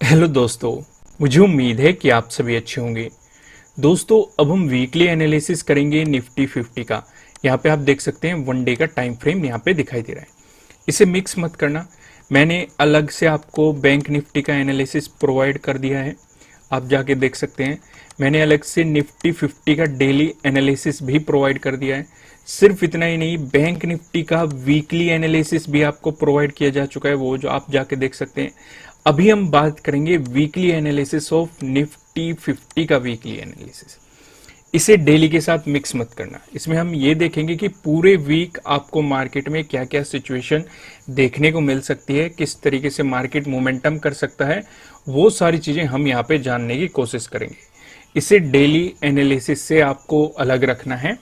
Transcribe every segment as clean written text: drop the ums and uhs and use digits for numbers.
Hello दोस्तों, मुझे उम्मीद है कि आप सभी अच्छे होंगे। दोस्तों, अब हम वीकली एनालिसिस करेंगे निफ्टी 50 का। यहाँ पे आप देख सकते हैं वन डे का टाइम फ्रेम यहाँ पे दिखाई दे रहा है। इसे मिक्स मत करना, मैंने अलग से आपको बैंक निफ्टी का एनालिसिस प्रोवाइड कर दिया है, आप जाके देख सकते हैं। मैंने अलग से निफ्टी 50 का डेली एनालिसिस भी प्रोवाइड कर दिया है। सिर्फ इतना ही नहीं, बैंक निफ्टी का वीकली एनालिसिस भी आपको प्रोवाइड किया जा चुका है, वो जो आप जाके देख सकते हैं। अभी हम बात करेंगे वीकली एनालिसिस ऑफ निफ्टी 50 का वीकली एनालिसिस। इसे डेली के साथ मिक्स मत करना। इसमें हम ये देखेंगे कि पूरे वीक आपको मार्केट में क्या क्या सिचुएशन देखने को मिल सकती है, किस तरीके से मार्केट मोमेंटम कर सकता है, वो सारी चीजें हम यहाँ पे जानने की कोशिश करेंगे। इसे डेली एनालिसिस से आपको अलग रखना है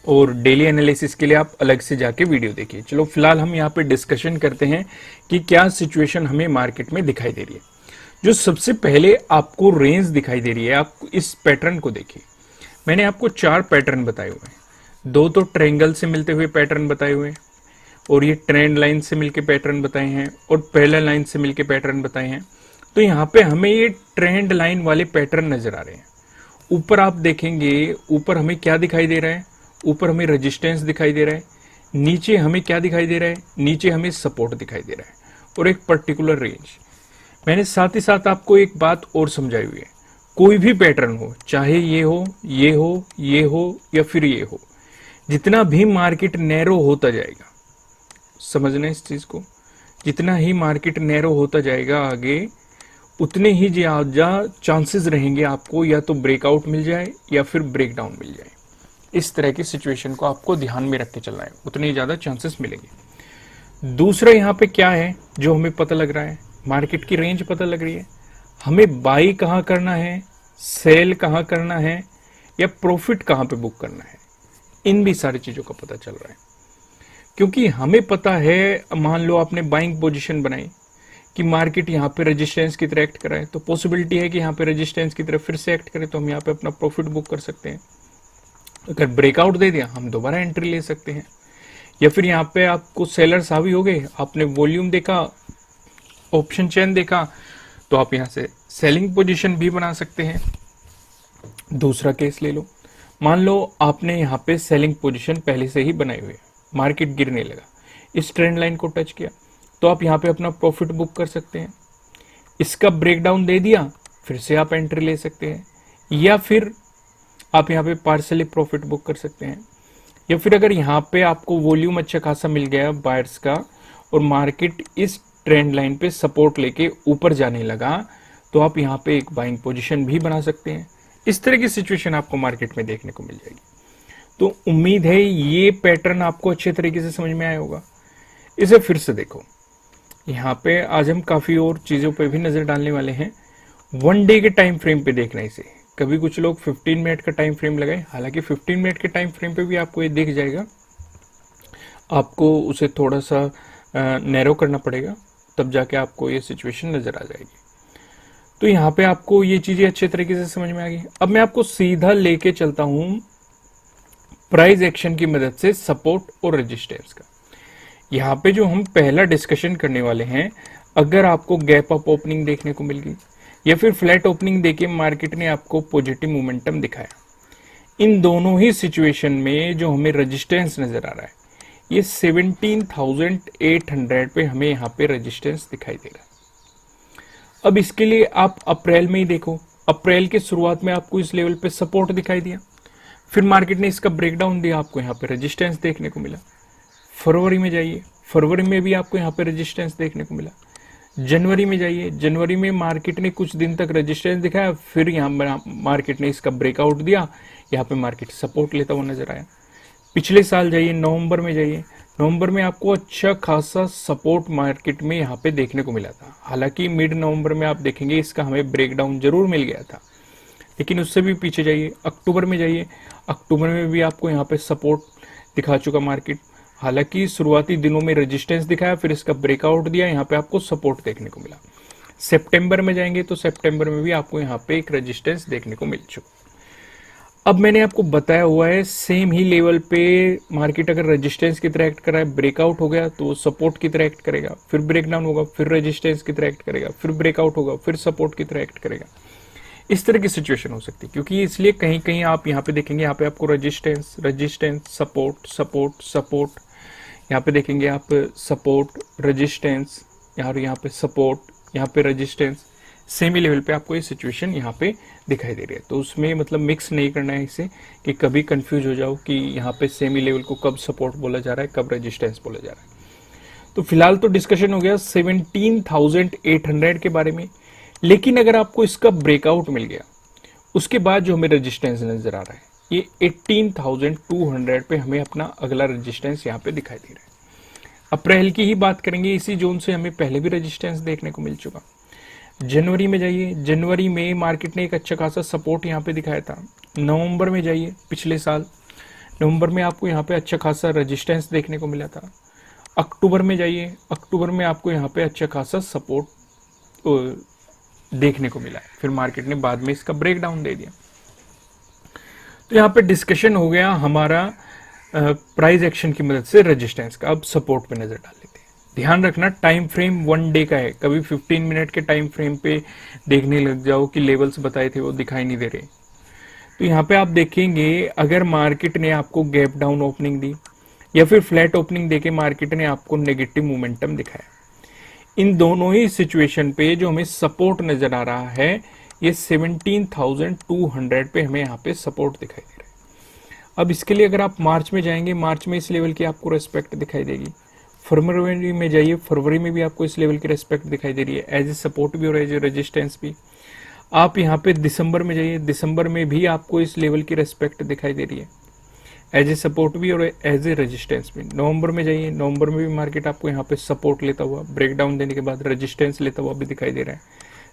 और डेली एनालिसिस के लिए आप अलग से जाके वीडियो देखिए। चलो फिलहाल हम यहाँ पे डिस्कशन करते हैं कि क्या सिचुएशन हमें मार्केट में दिखाई दे रही है। जो सबसे पहले आपको रेंज दिखाई दे रही है, आप इस पैटर्न को देखिए। मैंने आपको 4 पैटर्न बताए हुए हैं। 2 तो ट्रायंगल से मिलते हुए पैटर्न बताए हुए हैं, और ये ट्रेंड लाइन से मिलके पैटर्न बताए हैं, और पैरेलल लाइन से मिलके पैटर्न बताए हैं। तो यहाँ पे हमें ये ट्रेंड लाइन वाले पैटर्न नजर आ रहे हैं। ऊपर आप देखेंगे, ऊपर हमें क्या दिखाई दे रहा है? ऊपर हमें रेजिस्टेंस दिखाई दे रहा है। नीचे हमें क्या दिखाई दे रहा है? नीचे हमें सपोर्ट दिखाई दे रहा है, और एक पर्टिकुलर रेंज। मैंने साथ ही साथ आपको एक बात और समझाई हुई है। कोई भी पैटर्न हो, चाहे ये हो, ये हो, ये हो या फिर ये हो, जितना भी मार्केट नैरो होता जाएगा, समझना इस चीज को, जितना ही मार्केट नैरो होता जाएगा आगे, उतने ही ज्यादा चांसेस रहेंगे आपको या तो ब्रेकआउट मिल जाए या फिर ब्रेकडाउन मिल जाए। इस तरह की सिचुएशन को आपको ध्यान में रख के चलना है, उतने ही ज्यादा चांसेस मिलेंगे। दूसरा यहाँ पे क्या है जो हमें पता लग रहा है? मार्केट की रेंज पता लग रही है। हमें बाई कहाँ करना है, सेल कहाँ करना है, या प्रॉफिट कहाँ पे बुक करना है, इन भी सारी चीजों का पता चल रहा है। क्योंकि हमें पता है, मान लो आपने बाइंग पोजीशन बनाई कि मार्केट यहाँ पे रेजिस्टेंस की तरह एक्ट कराए, तो पॉसिबिलिटी है कि यहाँ पे रेजिस्टेंस की तरह फिर से एक्ट करे, तो हम यहाँ पे अपना प्रॉफिट बुक कर सकते हैं। अगर ब्रेकआउट दे दिया, हम दोबारा एंट्री ले सकते हैं। या फिर यहाँ पे आपको सेलर्स हावी हो गए, आपने वॉल्यूम देखा, ऑप्शन चेन देखा, तो आप यहाँ से सेलिंग पोजीशन भी बना सकते हैं। दूसरा केस ले लो, मान लो आपने यहाँ पे सेलिंग पोजीशन पहले से ही बनाई हुई है, मार्केट गिरने लगा, इस ट्रेंड लाइन को टच किया, तो आप यहाँ पे अपना प्रॉफिट बुक कर सकते हैं। इसका ब्रेकडाउन दे दिया, फिर से आप एंट्री ले सकते हैं, या फिर आप यहाँ पे पार्सली प्रॉफिट बुक कर सकते हैं। या फिर अगर यहाँ पे आपको वॉल्यूम अच्छा खासा मिल गया बायर्स का, और मार्केट इस ट्रेंड लाइन पे सपोर्ट लेके ऊपर जाने लगा, तो आप यहाँ पे एक बाइंग पोजीशन भी बना सकते हैं। इस तरह की सिचुएशन आपको मार्केट में देखने को मिल जाएगी। तो उम्मीद है ये पैटर्न आपको अच्छे तरीके से समझ में आया होगा। इसे फिर से देखो, यहाँ पे आज हम काफी और चीजों पे भी नजर डालने वाले हैं। वन डे के टाइम फ्रेम पे देखना इसे। कभी कुछ लोग 15 मिनट का टाइम फ्रेम लगाए, हालांकि 15 मिनट के टाइम फ्रेम पे भी आपको ये दिख जाएगा। आपको उसे थोड़ा सा नैरो करना पड़ेगा, तब जाके आपको ये सिचुएशन नजर आ जाएगी। तो यहाँ पे आपको ये चीजें अच्छे तरीके से समझ में आ गई। अब मैं आपको सीधा लेके चलता हूं प्राइस एक्शन की मदद से सपोर्ट और रेजिस्टेंस का। यहाँ पे जो हम पहला डिस्कशन करने वाले हैं, अगर आपको गैप अप ओपनिंग देखने को मिल गई या फिर फ्लैट ओपनिंग देके मार्केट ने आपको पॉजिटिव मोमेंटम दिखाया, इन दोनों ही सिचुएशन में जो हमें रेजिस्टेंस नजर आ रहा है, ये 17,800 पे हमें यहाँ पे रेजिस्टेंस दिखाई दे रहा है। अब इसके लिए आप अप्रैल में ही देखो, अप्रैल के शुरुआत में आपको इस लेवल पे सपोर्ट दिखाई दिया, फिर मार्केट ने इसका ब्रेकडाउन दिया, आपको यहाँ पे रेजिस्टेंस देखने को मिला। फरवरी में जाइए, फरवरी में भी आपको यहाँ पे रेजिस्टेंस देखने को मिला। जनवरी में जाइए, जनवरी में मार्केट ने कुछ दिन तक रेजिस्टेंस दिखाया, फिर यहाँ मार्केट ने इसका ब्रेकआउट दिया, यहाँ पे मार्केट सपोर्ट लेता हुआ नजर आया। पिछले साल जाइए, नवंबर में जाइए, नवंबर में आपको अच्छा खासा सपोर्ट मार्केट में यहाँ पे देखने को मिला था। हालांकि मिड नवंबर में आप देखेंगे इसका हमें ब्रेकडाउन जरूर मिल गया था, लेकिन उससे भी पीछे जाइए, अक्टूबर में जाइए, अक्टूबर में भी आपको यहाँ पे सपोर्ट दिखा चुका मार्केट। हालांकि शुरुआती दिनों में रेजिस्टेंस दिखाया, फिर इसका ब्रेकआउट दिया, यहाँ पे आपको सपोर्ट देखने को मिला। सितंबर में जाएंगे तो सितंबर में भी आपको यहाँ पे एक रेजिस्टेंस देखने को मिल चुका। अब मैंने आपको बताया हुआ है सेम ही लेवल पे मार्केट अगर रेजिस्टेंस की तरह एक्ट कर रहा है, ब्रेकआउट हो गया तो सपोर्ट की तरह एक्ट करेगा, फिर ब्रेकडाउन होगा, फिर रेजिस्टेंस की तरह एक्ट करेगा, फिर ब्रेकआउट होगा, फिर सपोर्ट की तरह एक्ट करेगा। इस तरह की सिचुएशन हो सकती है, क्योंकि इसलिए कहीं कहीं आप यहाँ पे देखेंगे, यहाँ पे आपको resistance resistance support support support, यहाँ पे देखेंगे आप सपोर्ट रेजिस्टेंस, यहाँ पे सपोर्ट, यहाँ पे रेजिस्टेंस, सेमी लेवल पे आपको ये सिचुएशन यहाँ पे दिखाई दे रही है। तो उसमें मतलब मिक्स नहीं करना है इसे कि कभी कंफ्यूज हो जाओ कि यहाँ पे सेमी लेवल को कब सपोर्ट बोला जा रहा है, कब रेजिस्टेंस बोला जा रहा है। तो फिलहाल तो डिस्कशन हो गया 17,800 के बारे में, लेकिन अगर आपको इसका ब्रेकआउट मिल गया उसके बाद जो हमें रेजिस्टेंस नजर आ रहा है ये 18,200 पे हमें अपना अगला रेजिस्टेंस यहाँ पे दिखाई दे रहा है। अप्रैल की ही बात करेंगे, इसी जोन से हमें पहले भी रेजिस्टेंस देखने को मिल चुका। जनवरी में जाइए, जनवरी में मार्केट ने एक अच्छा खासा सपोर्ट यहाँ पे दिखाया था। नवंबर में जाइए, पिछले साल नवंबर में आपको यहाँ पे अच्छा खासा रेजिस्टेंस देखने को मिला था। अक्टूबर में जाइए, अक्टूबर में आपको यहाँ पे अच्छा खासा सपोर्ट देखने को मिला है, फिर मार्केट ने बाद में इसका ब्रेकडाउन दे दिया। तो यहाँ पे डिस्कशन हो गया हमारा प्राइस एक्शन की मदद से रेजिस्टेंस का। अब सपोर्ट पे नजर डाल लेते हैं। ध्यान रखना टाइम फ्रेम 1 डे का है, कभी 15 मिनट के टाइम फ्रेम पे देखने लग जाओ कि लेवल्स बताए थे वो दिखाई नहीं दे रहे। तो यहाँ पे आप देखेंगे अगर मार्केट ने आपको गैप डाउन ओपनिंग दी या फिर फ्लैट ओपनिंग देके मार्केट ने आपको नेगेटिव मोमेंटम दिखाया, इन दोनों ही सिचुएशन पे जो हमें सपोर्ट नजर आ रहा है ये 17,200 पे हमें यहाँ पे सपोर्ट दिखाई दे रहा है। अब इसके लिए अगर आप मार्च में जाएंगे, मार्च में इस लेवल की आपको रेस्पेक्ट दिखाई देगी। फरवरी में जाइए, फरवरी में भी आपको इस लेवल की रेस्पेक्ट दिखाई दे रही है, एज ए सपोर्ट भी और एज ए रेजिस्टेंस भी। आप यहाँ पे दिसंबर में जाइए, दिसंबर में भी आपको इस लेवल की रेस्पेक्ट दिखाई दे रही है, एज ए सपोर्ट भी और एज ए रेजिस्टेंस भी। नवंबर में जाइए, नवंबर में भी मार्केट आपको यहाँ पे सपोर्ट लेता हुआ, ब्रेकडाउन देने के बाद रेजिस्टेंस लेता हुआ भी दिखाई दे रहा है।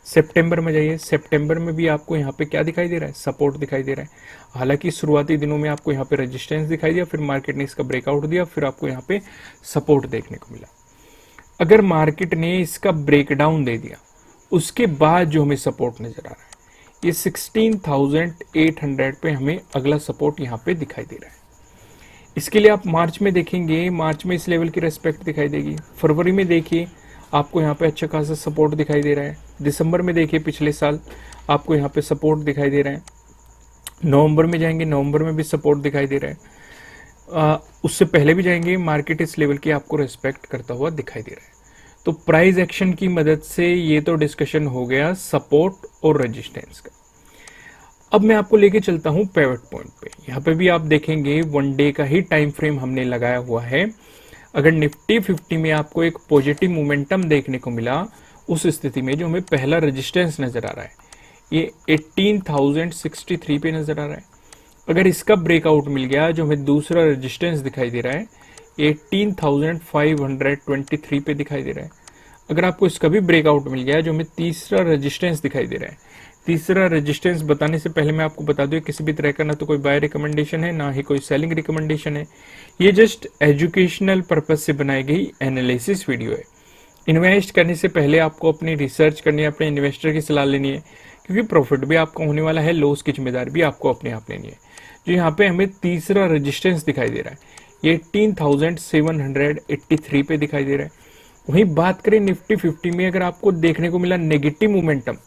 सितंबर में जाइए, सितंबर में भी आपको यहाँ पे क्या दिखाई दे रहा है, सपोर्ट दिखाई दे रहा है। हालांकि शुरुआती दिनों में आपको यहाँ पे रेजिस्टेंस दिखाई दिया, फिर मार्केट ने इसका ब्रेकआउट दिया, फिर आपको यहाँ पे सपोर्ट देखने को मिला। अगर मार्केट ने इसका ब्रेकडाउन दे दिया उसके बाद जो हमें सपोर्ट नजर आ रहा है ये 16,800 पे हमें अगला सपोर्ट यहाँ पे दिखाई दे रहा है। इसके लिए आप मार्च में देखेंगे, मार्च में इस लेवल की रेस्पेक्ट दिखाई देगी। फरवरी में देखिए आपको यहाँ पे अच्छा खासा सपोर्ट दिखाई दे रहा है। दिसंबर में देखिए पिछले साल आपको यहाँ पे सपोर्ट दिखाई दे रहा है। नवंबर में जाएंगे, नवंबर में भी सपोर्ट दिखाई दे रहा है। उससे पहले भी जाएंगे, मार्केट इस लेवल की आपको रेस्पेक्ट करता हुआ दिखाई दे रहा है। तो प्राइस एक्शन की मदद से ये तो डिस्कशन हो गया सपोर्ट और रेजिस्टेंस का। अब मैं आपको लेके चलता हूं पिवट पॉइंट पे। यहाँ पे भी आप देखेंगे 1 डे का ही टाइम फ्रेम हमने लगाया हुआ है। अगर निफ्टी 50 में आपको एक पॉजिटिव मोमेंटम देखने को मिला, उस स्थिति में जो हमें पहला रेजिस्टेंस नजर आ रहा है ये 18,063 पे नजर आ रहा है। अगर इसका ब्रेकआउट मिल गया, जो हमें दूसरा रेजिस्टेंस दिखाई दे रहा है 18,523 पे दिखाई दे रहा है। अगर आपको इसका भी ब्रेकआउट मिल गया, जो हमें तीसरा रेजिस्टेंस दिखाई दे रहा है। तीसरा रेजिस्टेंस बताने से पहले मैं आपको बता दूं किसी भी तरह का ना तो कोई बाय रिकमेंडेशन है, ना ही कोई सेलिंग रिकमेंडेशन है। ये जस्ट एजुकेशनल पर्पज से बनाई गई एनालिसिस वीडियो है। इन्वेस्ट करने से पहले आपको अपनी रिसर्च करनी है, अपने इन्वेस्टर की सलाह लेनी है, क्योंकि प्रॉफिट भी आपका होने वाला है, लॉस की जिम्मेदारी भी आपको अपने आप लेनी है। जो यहाँ पे हमें तीसरा रेजिस्टेंस दिखाई दे रहा है ये 18,783 पे दिखाई दे रहा है। वहीं बात करें निफ्टी 50 में, अगर आपको देखने को मिला नेगेटिव मोमेंटम,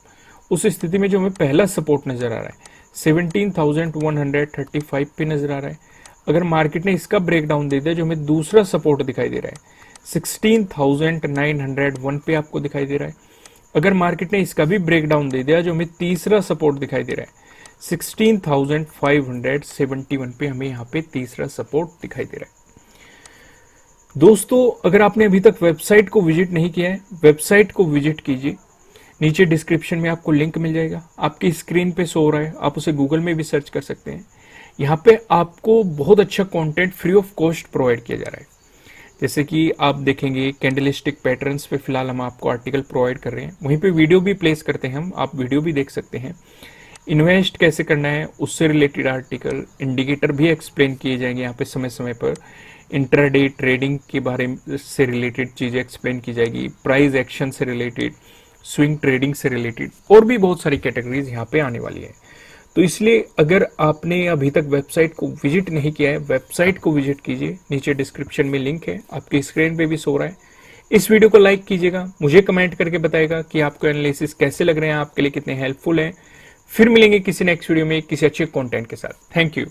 उस स्थिति में जो हमें पहला सपोर्ट नजर आ रहा है 17,135 पे नजर आ रहा है। अगर मार्केट ने इसका ब्रेकडाउन दे दिया, जो हमें दूसरा सपोर्ट दिखाई दे रहा है 16,901 पे आपको दिखाई दे रहा है। अगर मार्केट ने इसका भी ब्रेकडाउन दे दिया, जो हमें तीसरा सपोर्ट दिखाई दे रहा है 16,571 पे हमें यहाँ पे तीसरा सपोर्ट दिखाई दे रहा है। दोस्तों, अगर आपने अभी तक वेबसाइट को विजिट नहीं किया है, वेबसाइट को विजिट कीजिए। नीचे डिस्क्रिप्शन में आपको लिंक मिल जाएगा, आपकी स्क्रीन पे शो हो रहा है, आप उसे गूगल में भी सर्च कर सकते हैं। यहाँ पे आपको बहुत अच्छा content free of cost provide किया जा रहा है। जैसे कि आप देखेंगे कैंडलस्टिक पैटर्न्स पे फिलहाल हम आपको आर्टिकल प्रोवाइड कर रहे हैं, वहीं पे वीडियो भी प्लेस करते हैं हम, आप वीडियो भी देख सकते हैं। इन्वेस्ट कैसे करना है उससे रिलेटेड आर्टिकल, इंडिकेटर भी एक्सप्लेन किए जाएंगे यहाँ पे समय समय पर। इंट्राडे ट्रेडिंग के बारे से रिलेटेड चीजें एक्सप्लेन की जाएगी, प्राइस एक्शन से रिलेटेड, स्विंग ट्रेडिंग से रिलेटेड और भी बहुत सारी कैटेगरीज यहाँ पे आने वाली है। तो इसलिए अगर आपने अभी तक वेबसाइट को विजिट नहीं किया है, वेबसाइट को विजिट कीजिए। नीचे डिस्क्रिप्शन में लिंक है, आपकी स्क्रीन पे भी शो रहा है। इस वीडियो को लाइक कीजिएगा, मुझे कमेंट करके बताएगा कि आपको एनालिसिस कैसे लग रहे हैं, आपके लिए कितने हेल्पफुल हैं। फिर मिलेंगे किसी नेक्स्ट वीडियो में किसी अच्छे कंटेंट के साथ। Thank you.